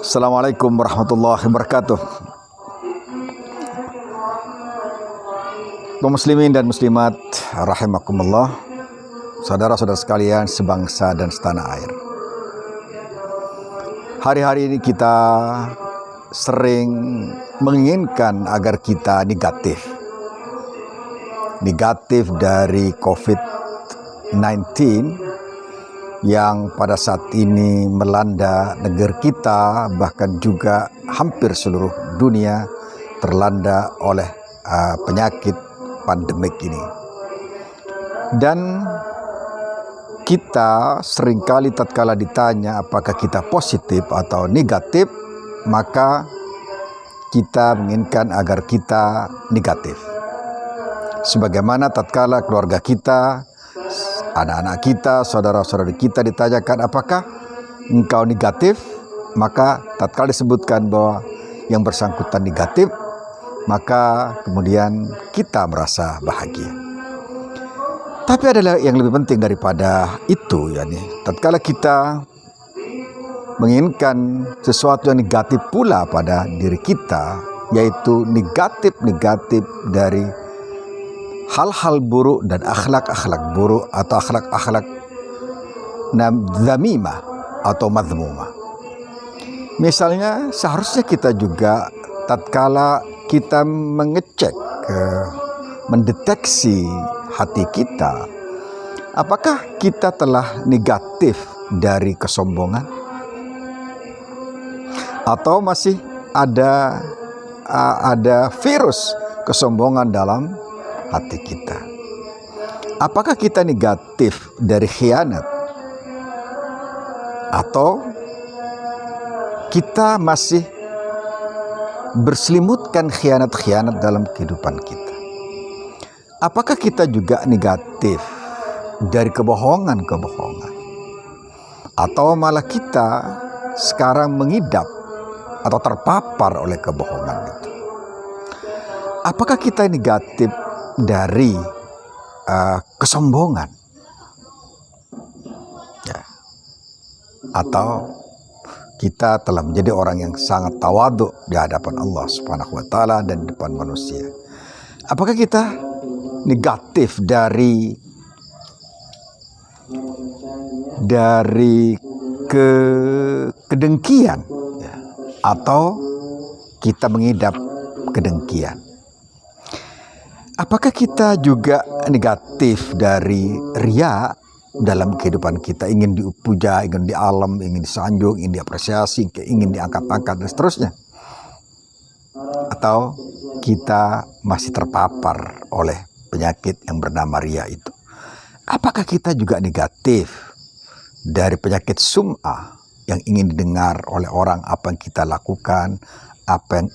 Assalamualaikum warahmatullahi wabarakatuh. Kaum muslimin dan muslimat rahimakumullah, saudara-saudara sekalian sebangsa dan setanah air. Hari-hari ini kita sering menginginkan agar kita negatif dari COVID-19 yang pada saat ini melanda negara kita, bahkan juga hampir seluruh dunia terlanda oleh penyakit pandemik ini. Dan kita seringkali tatkala ditanya apakah kita positif atau negatif, maka kita menginginkan agar kita negatif. Sebagaimana tatkala keluarga kita, anak-anak kita, saudara-saudara kita ditanyakan apakah engkau negatif, maka tatkala disebutkan bahwa yang bersangkutan negatif, maka kemudian kita merasa bahagia. Tapi adalah yang lebih penting daripada itu, yakni tatkala kita menginginkan sesuatu yang negatif pula pada diri kita, yaitu negatif dari hal-hal buruk dan akhlak-akhlak buruk atau akhlak-akhlak zamimah atau madhmumah. Misalnya seharusnya kita juga tatkala kita mengecek, mendeteksi hati kita, apakah kita telah negatif dari kesombongan atau masih ada virus kesombongan dalam hati kita. Apakah kita negatif dari khianat atau kita masih berselimutkan khianat-khianat dalam kehidupan kita? Apakah kita juga negatif dari kebohongan-kebohongan atau malah kita sekarang mengidap atau terpapar oleh kebohongan itu? Apakah kita negatif dari kesombongan, ya, atau kita telah menjadi orang yang sangat tawadhu di hadapan Allah Subhanahu wa taala dan di depan manusia? Apakah kita negatif dari kedengkian, ya, atau kita mengidap kedengkian? Apakah kita juga negatif dari riya dalam kehidupan kita, ingin dipuja, ingin dialam, ingin disanjung, ingin diapresiasi, ingin diangkat-angkat dan seterusnya? Atau kita masih terpapar oleh penyakit yang bernama riya itu? Apakah kita juga negatif dari penyakit sum'ah yang ingin didengar oleh orang apa yang kita lakukan, apa yang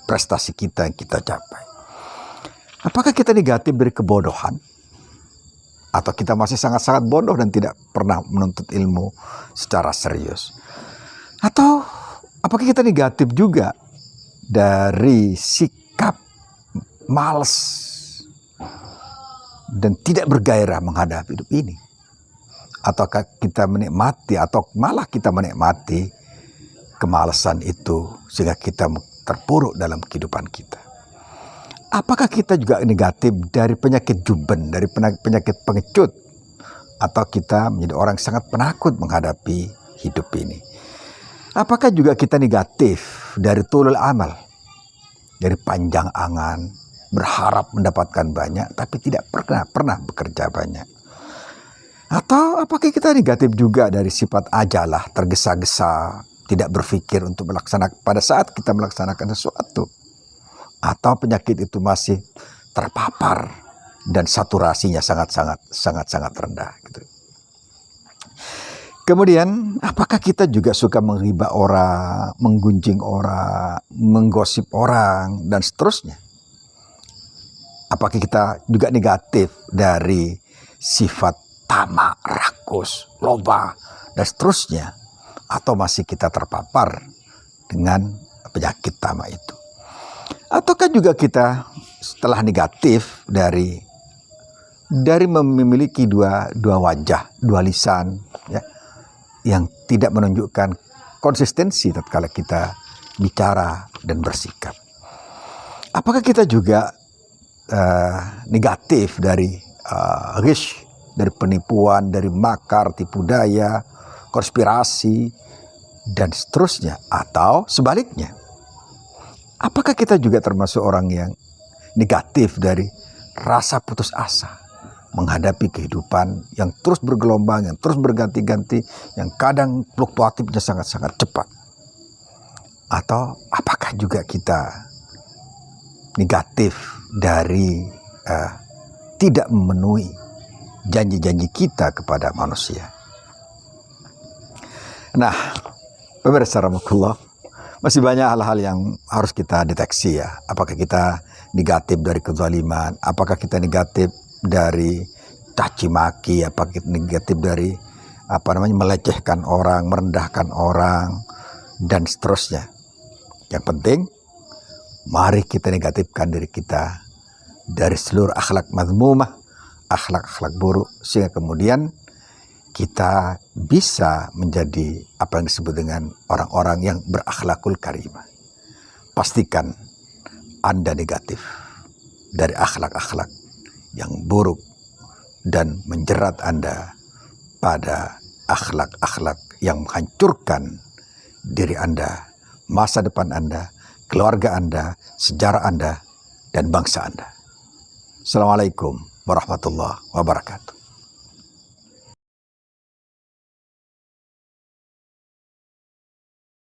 prestasi kita yang kita capai? Apakah kita negatif dari kebodohan? Atau kita masih sangat-sangat bodoh dan tidak pernah menuntut ilmu secara serius? Atau apakah kita negatif juga dari sikap malas dan tidak bergairah menghadapi hidup ini? Ataukah kita menikmati atau malah kita menikmati kemalasan itu sehingga kita terpuruk dalam kehidupan kita? Apakah kita juga negatif dari penyakit juben, dari penyakit pengecut? Atau kita menjadi orang yang sangat penakut menghadapi hidup ini? Apakah juga kita negatif dari tulul amal, dari panjang angan, berharap mendapatkan banyak tapi tidak pernah bekerja banyak? Atau apakah kita negatif juga dari sifat ajalah, tergesa-gesa, tidak berpikir untuk melaksanakan pada saat kita melaksanakan sesuatu? Atau penyakit itu masih terpapar dan saturasinya sangat-sangat rendah gitu. Kemudian apakah kita juga suka menghibah orang, menggunjing orang, menggosip orang dan seterusnya? Apakah kita juga negatif dari sifat tamak, rakus, loba dan seterusnya? Atau masih kita terpapar dengan penyakit tamak itu? Ataukah juga kita setelah negatif dari memiliki dua wajah, dua lisan, ya, yang tidak menunjukkan konsistensi tatkala kita bicara dan bersikap. Apakah kita juga negatif dari ghish, dari penipuan, dari makar, tipu daya, konspirasi, dan seterusnya? Atau sebaliknya, apakah kita juga termasuk orang yang negatif dari rasa putus asa menghadapi kehidupan yang terus bergelombang, yang terus berganti-ganti, yang kadang fluktuatifnya sangat-sangat cepat? Atau apakah juga kita negatif dari tidak memenuhi janji-janji kita kepada manusia? Nah, pemirsa rahmatullah, masih banyak hal-hal yang harus kita deteksi ya. Apakah kita negatif dari kezaliman? Apakah kita negatif dari caci maki? Apakah kita negatif dari melecehkan orang, merendahkan orang, dan seterusnya? Yang penting, mari kita negatifkan diri kita dari seluruh akhlak mazmumah, akhlak-akhlak buruk, sehingga kemudian kita bisa menjadi apa yang disebut dengan orang-orang yang berakhlakul karimah. Pastikan Anda negatif dari akhlak-akhlak yang buruk dan menjerat Anda pada akhlak-akhlak yang menghancurkan diri Anda, masa depan Anda, keluarga Anda, sejarah Anda, dan bangsa Anda. Assalamualaikum warahmatullahi wabarakatuh.